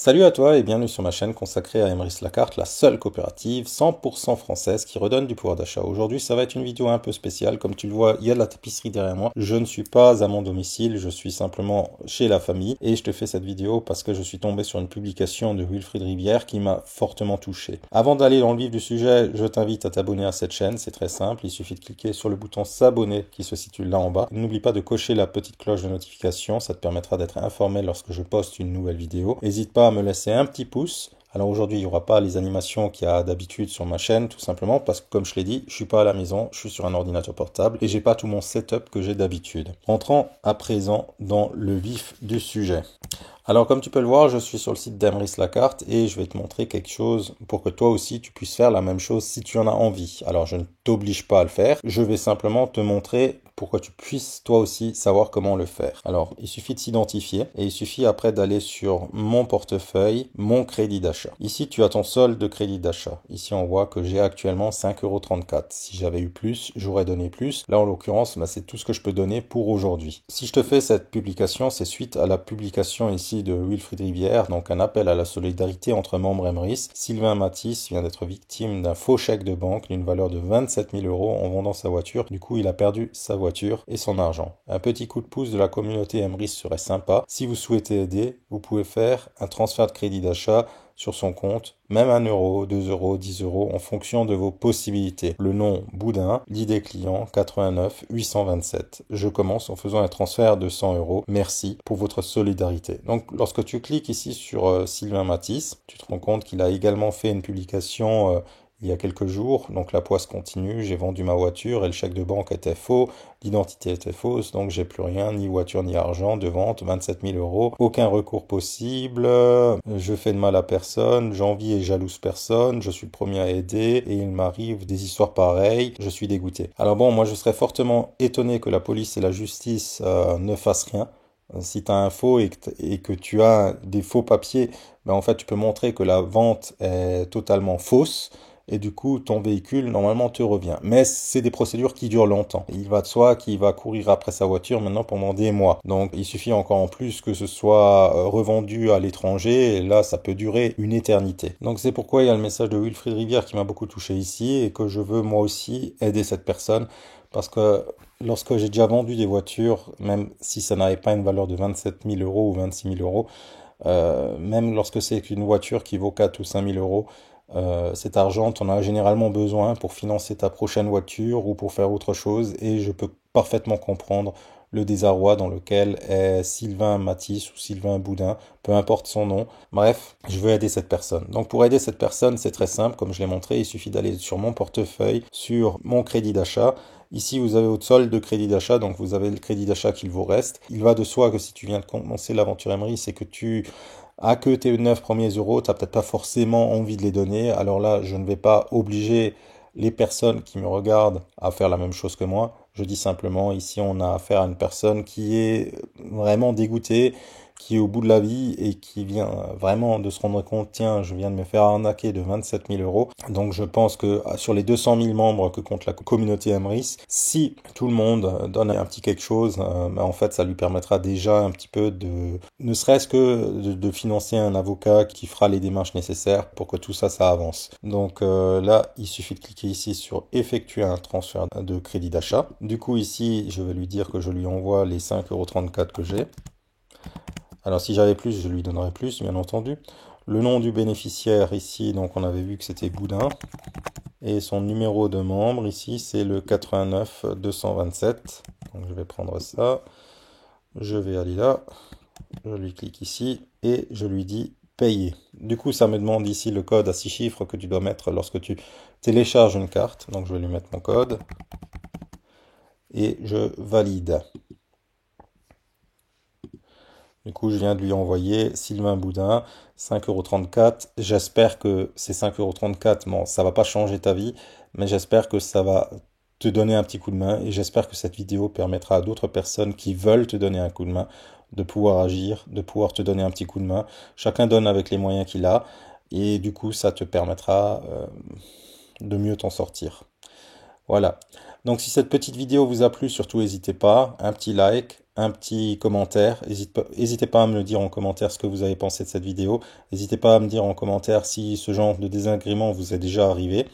Salut à toi et bienvenue sur ma chaîne consacrée à Emrys Lacarte, la seule coopérative 100% française qui redonne du pouvoir d'achat. Aujourd'hui, ça va être une vidéo un peu spéciale. Comme tu le vois, il y a de la tapisserie derrière moi. Je ne suis pas à mon domicile, je suis simplement chez la famille. Et je te fais cette vidéo parce que je suis tombé sur une publication de Wilfried Rivière qui m'a fortement touché. Avant d'aller dans le vif du sujet, je t'invite à t'abonner à cette chaîne. C'est très simple, il suffit de cliquer sur le bouton s'abonner qui se situe là en bas. N'oublie pas de cocher la petite cloche de notification, ça te permettra d'être informé lorsque je poste une nouvelle vidéo. N'hésite pas à me laisser un petit pouce. Alors aujourd'hui, il n'y aura pas les animations qu'il y a d'habitude sur ma chaîne, tout simplement parce que, comme je l'ai dit, je suis pas à la maison, je suis sur un ordinateur portable et j'ai pas tout mon setup que j'ai d'habitude. Entrons à présent dans le vif du sujet. Alors comme tu peux le voir, je suis sur le site d'Emrys Lacarte et je vais te montrer quelque chose pour que toi aussi tu puisses faire la même chose si tu en as envie. Alors je ne t'oblige pas à le faire, je vais simplement te montrer pour que tu puisses toi aussi savoir comment le faire. Alors il suffit de s'identifier et il suffit après d'aller sur mon portefeuille, mon crédit d'achat. Ici tu as ton solde de crédit d'achat. Ici on voit que j'ai actuellement 5,34 €. Si j'avais eu plus, j'aurais donné plus. Là en l'occurrence, c'est tout ce que je peux donner pour aujourd'hui. Si je te fais cette publication, c'est suite à la publication ici de Wilfried Rivière, donc un appel à la solidarité entre membres Emrys. Sylvain Matisse vient d'être victime d'un faux chèque de banque d'une valeur de 27 000 € en vendant sa voiture. Du coup, il a perdu sa voiture et son argent. Un petit coup de pouce de la communauté Emrys serait sympa. Si vous souhaitez aider, vous pouvez faire un transfert de crédit d'achat sur son compte, même 1 €, 2 €, 10 € en fonction de vos possibilités. Le nom Boudin, l'ID client 89 827. Je commence en faisant un transfert de 100 €. Merci pour votre solidarité. Donc lorsque tu cliques ici sur Sylvain Matisse, tu te rends compte qu'il a également fait une publication il y a quelques jours, donc la poisse continue, j'ai vendu ma voiture et le chèque de banque était faux, l'identité était fausse, donc j'ai plus rien, ni voiture ni argent de vente, 27 000 €, aucun recours possible, je fais de mal à personne, j'envie et jalouse personne, je suis le premier à aider et il m'arrive des histoires pareilles, je suis dégoûté. Alors bon, moi je serais fortement étonné que la police et la justice ne fassent rien. Si tu as un faux et que tu as des faux papiers, en fait tu peux montrer que la vente est totalement fausse et du coup ton véhicule normalement te revient. Mais c'est des procédures qui durent longtemps. Il va de soi qu'il va courir après sa voiture maintenant pendant des mois. Donc il suffit encore en plus que ce soit revendu à l'étranger et là ça peut durer une éternité. Donc c'est pourquoi il y a le message de Wilfried Rivière qui m'a beaucoup touché ici et que je veux moi aussi aider cette personne parce que lorsque j'ai déjà vendu des voitures, même si ça n'avait pas une valeur de 27 000 € ou 26 000 €, même lorsque c'est une voiture qui vaut 4 ou 5 000 €, cet argent, tu en as généralement besoin pour financer ta prochaine voiture ou pour faire autre chose et je peux parfaitement comprendre le désarroi dans lequel est Sylvain Matisse ou Sylvain Boudin, peu importe son nom. Bref, je veux aider cette personne. Donc pour aider cette personne, c'est très simple, comme je l'ai montré, il suffit d'aller sur mon portefeuille, sur mon crédit d'achat. Ici, vous avez votre solde de crédit d'achat, donc vous avez le crédit d'achat qu'il vous reste. Il va de soi que si tu viens de commencer l'aventure Emrys, c'est que tu as que tes 9 premiers euros, tu n'as peut-être pas forcément envie de les donner. Alors là, je ne vais pas obliger les personnes qui me regardent à faire la même chose que moi. Je dis simplement, ici, on a affaire à une personne qui est vraiment dégoûtée, qui est au bout de la vie et qui vient vraiment de se rendre compte, tiens, je viens de me faire arnaquer de 27 000 €. Donc je pense que sur les 200 000 membres que compte la communauté Emrys, si tout le monde donne un petit quelque chose, en fait, ça lui permettra déjà un petit peu ne serait-ce que de financer un avocat qui fera les démarches nécessaires pour que tout ça, ça avance. Donc là, il suffit de cliquer ici sur effectuer un transfert de crédit d'achat. Du coup, ici, je vais lui dire que je lui envoie les 5,34 € que j'ai. Alors si j'avais plus, je lui donnerais plus, bien entendu. Le nom du bénéficiaire ici, donc on avait vu que c'était Boudin. Et son numéro de membre ici, c'est le 89 227. Donc je vais prendre ça. Je vais aller là. Je lui clique ici et je lui dis payer. Du coup, ça me demande ici le code à 6 chiffres que tu dois mettre lorsque tu télécharges une carte. Donc je vais lui mettre mon code. Et je valide. Du coup, je viens de lui envoyer Sylvain Boudin, 5,34 €. J'espère que ces 5,34 €, bon, ça va pas changer ta vie, mais j'espère que ça va te donner un petit coup de main et j'espère que cette vidéo permettra à d'autres personnes qui veulent te donner un coup de main de pouvoir agir, de pouvoir te donner un petit coup de main. Chacun donne avec les moyens qu'il a et du coup, ça te permettra de mieux t'en sortir. Voilà. Donc si cette petite vidéo vous a plu, surtout n'hésitez pas, un petit like, un petit commentaire. N'hésitez pas à me le dire en commentaire ce que vous avez pensé de cette vidéo. N'hésitez pas à me dire en commentaire si ce genre de désagrément vous est déjà arrivé.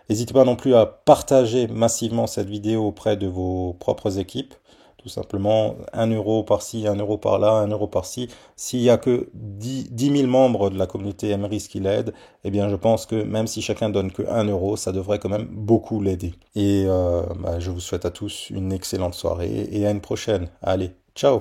N'hésitez pas non plus à partager massivement cette vidéo auprès de vos propres équipes. Tout simplement, 1 € par-ci, 1 € par-là, 1 € par-ci. S'il n'y a que 10 000 membres de la communauté MRIS qui l'aident, eh bien je pense que même si chacun donne que 1 €, ça devrait quand même beaucoup l'aider. Et je vous souhaite à tous une excellente soirée et à une prochaine. Allez, ciao!